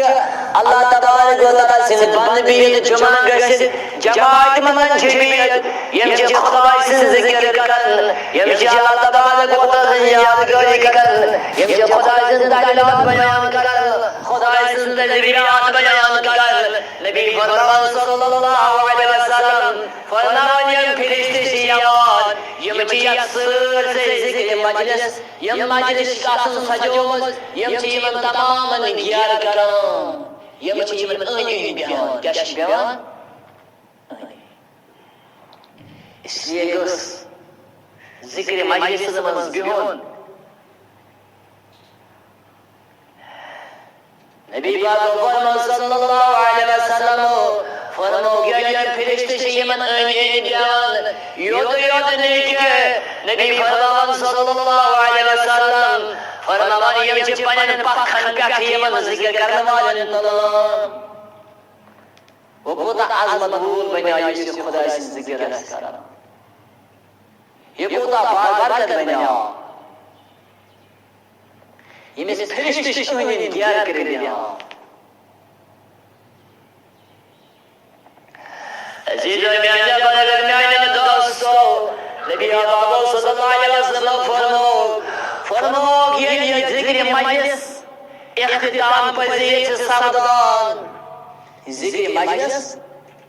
Allah tabarak ve taala siz bandbiyet cuma gısit cemaat man cemiyet yemci Xudaysiz zikr karan yemci Allah tabarak ve taala yadgari karan yemci Xudaysiz dalilat bayan karan Xudaysiz tezbiyat bayan karan Nabi Muhammed sallallahu aleyhi ve sellem farman yem firişte yaman yemci yaksır zikr meclis yem meclis kasın sajomuz yemci yem tamamen giyar karan yemci yem ön beyan geç beyan इसलिए उस जिक्र मजलिस में बिहोन नबी पाक फरमान सल्लल्लाहु अलैहि वसल्लम फरमाओ गया फरिश्ते से यमन बयान योद योद नहीं के नबी फरमान सल्लल्लाहु अलैहि वसल्लम फरमाया ये जे पनन पखन का यमन जिक्र करने वाले तमाम वो खुदा आजमत भूल बनाया इस खुदा से जिक्र करा ये खुदा बरकत बनाया ये में फरिश्ते ने तैयार कर दिया अजीज और मेरे बड़े मेरे दोस्तों नबी पाक सल्लल्लाहु अलैहि वसल्लम फरमाओ ये जिक्र मजलिस इख्तिताम पजीर सावधान जिक्र मजलिस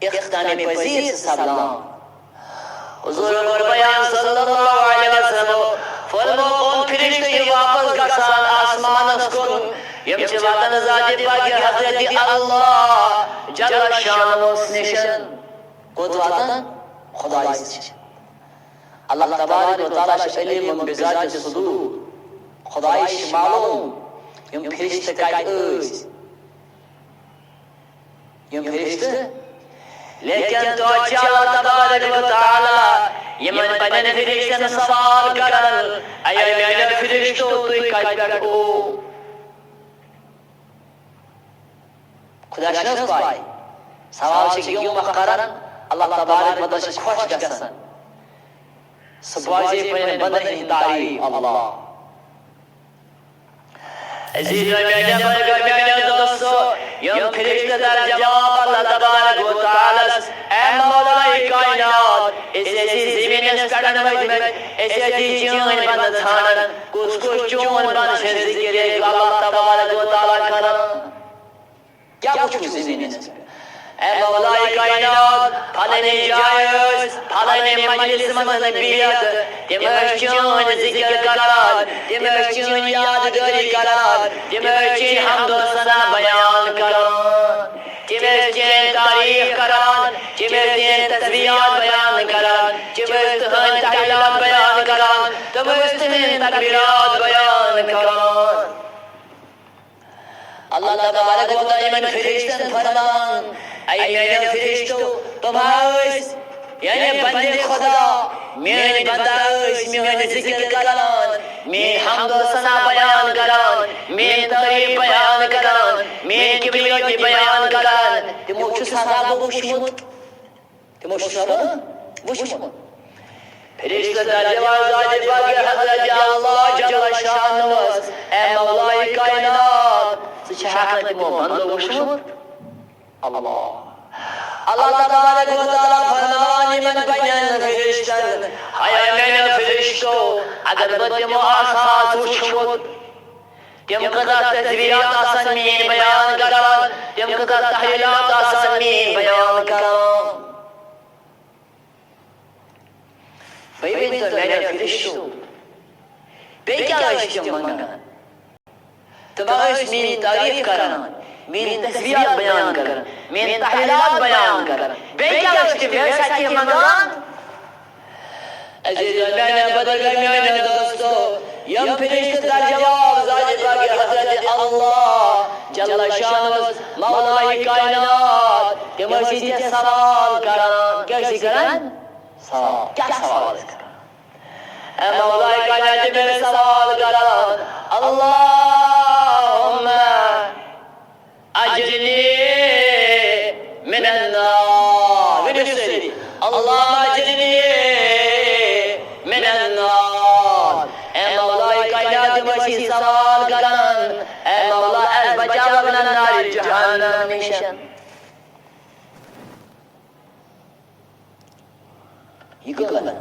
इख्तिताम पजीर सावधान हुजूर और बयान सल्लल्लाहु अलैहि वसल्लम फरमाओ उन फरिश्ते वापस गसान आसमान कुन यम वातन जात पाक हजरत अल्लाह जल शानो निशन कोत वातन खुदा अल्लाह तबारक व तआला इल्म बिजात सुदूर खुदाइश मालूम यम फरिश्ते का यम फरिश्ते लेकिन तो अल्लाह तबारक व तआला यमन पदन फरिश्तन सवाल करन अय मेरे फरिश्तो तू कट ओ खुदा शनास पाई सवाल से क्यों मखरन अल्लाह तबारक व तआला से खुश गसन सबाजे पे बदन तारीफ अल्लाह अजीज मेरे दोस्तों यम फरिश्ते दर जवाब अल्लाह तबारक व तआला ऐ मौलाए कायनात ऐसे ज़मीन कड़न में ऐसे जीवन बंद थानन कुछ चोन बंद से जिक्र अल्लाह तबारक व तआला करन क्या कुछ ज़मीन ऐ मौलाए कायनात फलने जायज फलने मजलिस में बियत तिमचोन जिक्र करान तिमचोन यादगारी करान तिमचोन हम्द व सना बयान करान तिमचोन तारीफ करान तिमचोन तस्बीहात बयान करान तिमचोन तहलीलात बयान करान तिमचोन तकबीरात बयान करान अल्लाह तबारक व तआला मन फरिश्तन फरमान ऐ मेरे फरिश्तो तुम्हारे यानी बंदे खुदा मेरे बंदाइश मेरे जिक्र करान मैं हम्द व सना बयान करान मैं तारीफ बयान करान मैं किबरियत बयान करान तिमो छु सदा बुशमुत तिमो छु सदा बुशमुत फरिश्ते दरवाज़ जाते पाक हज़रत अल्लाह जल शानो ऐ मौलाए कायनात सहाकत तिमो बंदो बुशमुत अल्लाह तबारक व तआला फरमान मन बयान फरिश्तन हाय मेरे फरिश्तो अगर बतिमो आसास उछमुत तिम कदा तस्बीहात आसन में बयान करान तिम कदा तहलीलात आसन में बयान करान बेबी तो मेरे फरिश्तो बेक्या इश्तिम मंगन तुम्हारे मेरी तारीफ करान मेरी तस्बीहात बयान कर मेरी तहलीलात बयान कर बेक्या इश्तिम साथी मंगन अजीज मैंने बदल मेरे दोस्तों यम फरिश्ते का जवाब जाते पाक हज़रत अल्लाह जल शानो मौलाए कायनात के मस्जिद सवाल करान कैसे करान सवाल क्या सवाल है ऐ मौलाए कायनात मेरे सवाल करान अल्लाहुम्मा अजरनी मिनन नार विनसरी अल्लाहुम्मा अजरनी मिनन नार ऐ मौलाए कायनात मस्जिद सवाल करान ऐ मौला बचाव मिनन नार condemnation. Yıkılın.